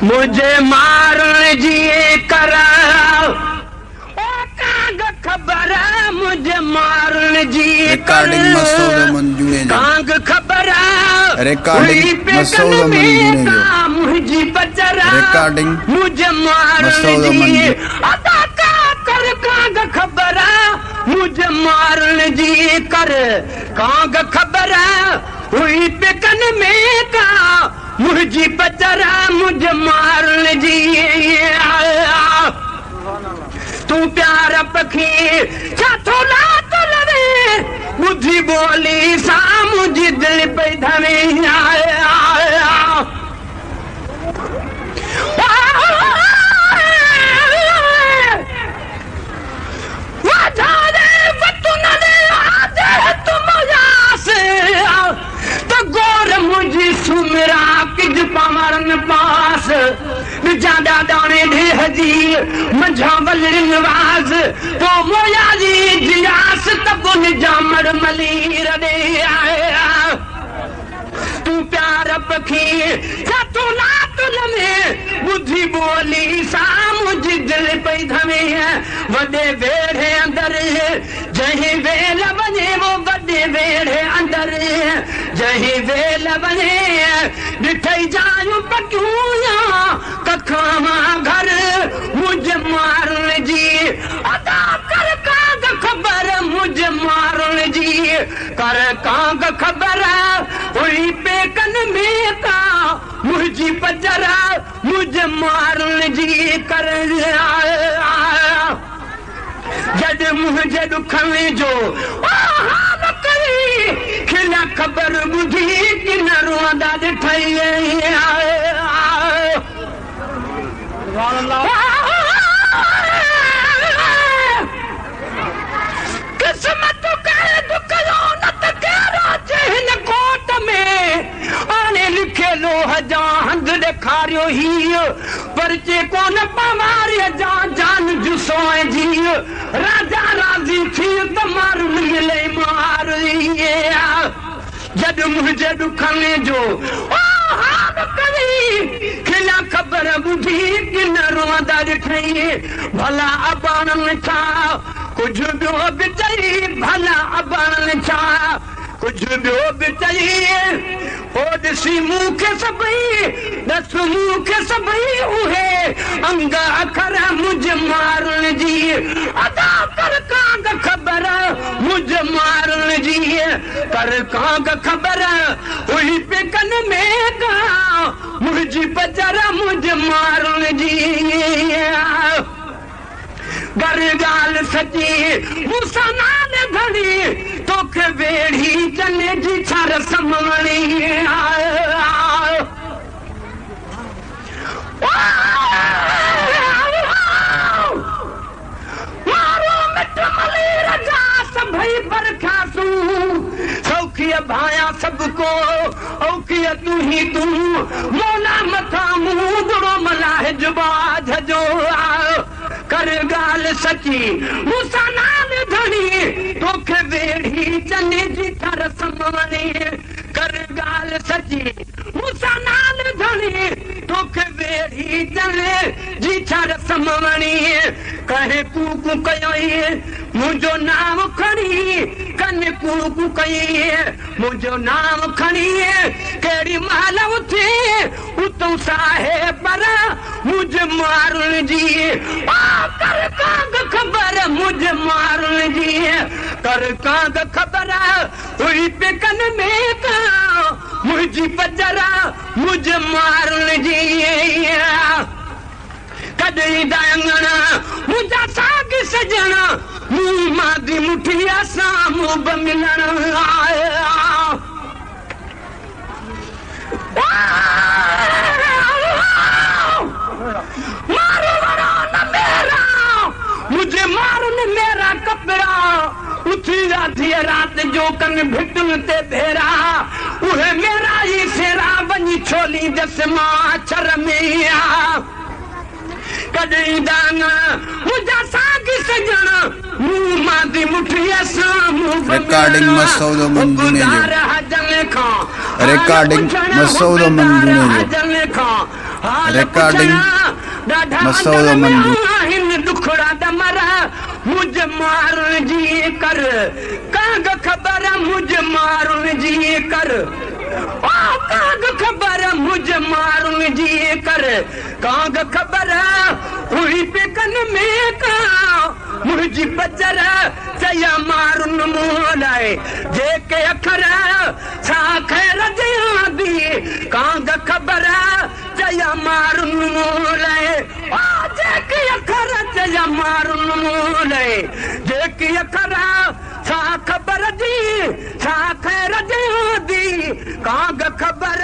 मुझे मारण जी करा खबर मुझे मारण जी रिकॉर्डिंग मसूद मंजूने जो कांग खबर रिकॉर्डिंग मसूद मंजूने जो मुझे बचरा रिकॉर्डिंग मुझे मारण मसूद जी मंजू अदा कर कांग खबर मुझे मारण जी कर कांग खबर हुई पिकन में का मुझे बचरा मुझे मारण जी तू प्यार पखी छथोला तो लवे बुद्धि बोली सा मुझे दिल पे धवे मुझे सुमरा किज पामरन पास ज्यादा दाने ढेह जी मंझा वलरिन वाज तो मोया जी जियास तबुन जामर मलीर दे आया तू प्यार पखी सातों लातुल में बुद्धि बोली सा मुझे दिल पे धमे वडे वेड़े अंदर जही वेल बने वो वडे वेड़े अंदर जही वेल बने डिठई जायूं पटूया कखावा घर मुझे मारण जी अदा कर कांग खबर मुझे मारण जी कर कांग खबर हुई पेकन में का मुझी पजरा मुझे मारण जी कर जद मुझे दुख में जो हाल करी खिला खबर बुझी कि न रोदा दिठाई किस्मत करे दुख नत केरा जहन कोट में आने लिखे लो हजा हंद ॾेखारियो ही परचे कोन पवारे जा जान जुसोए जी राजा राजी थी त मार मिले मार जद मुझे दुख में जो हाल करी खिला खबर बुझी कि न रोदा ॾिठई भला अबाणन छा कुछ ॿियो बि चई भला अबाणन छा कुछ ॿियो बि चई ओ ॾिसी मूंखे सभई दस मूंखे सभई उहे अंग अखर मुझे मारण जी अदा कर कांग खबर मुझे मारण जी कर कांग खबर हुई पेकन में का मुझी बजरा मुझे मारण जी गर गाल सची मूसा नाल धड़ी तोखे वेड़ी चने जी छर समवणी मारो मिट मलीर जा सभई बरखासू सौखी भाया सबको औखिय तू ही तू मोला मथा मुंह दुरो मलाह जुबाज जो कर गाल सची मूसा नाल धड़ी तोखे वेड़ी चने जी थर समवणी कर गाल सची मूसा नाल धड़ी तोखे वेड़ी चने जी थर समवणी कहे कूकू कयोई मुझो नाम खणी कन कूकू कई मुझो नाम खणी केड़ी माल उथे उतो साहे पर मुझे मारण जी कर कांग खबर मुझे मारण जी कर कांग खबर हुई पेकन में का मुझी बजरा मुझे मारण जी कदई दांगना मुझा साग सजना मुंह मादी मुठिया सामू बमिलन आया मारो वरान मेरा मुझे मारन मेरा कपड़ा उठी जाती रात जो कन भिटन ते भेरा उहे मेरा ही सेरा बनी छोली दस मां छर में कदई दाना मुझा साग सजना मुंह मादी मुठिया सामू रिकॉर्डिंग मसूद मंजूने जो हजन खां रिकॉर्डिंग मसूद मंजूने जो Recording Masoud Manjure. हिन दुखड़ा दमरा मुझ मारण जी कर काग खबर मुझ मारण जी कर ओ काग खबर मुझ मारण जी कर काग खबर हुई पिकन में का मुझी बजर चया मारून मोलाए जेके अखर छा खैर दिया दी काग खबर चया मारून मोलाए ओ जेके अखर चया मारून मोलाए जेके अखर छा खबर दी छा खैर दिया दी काग खबर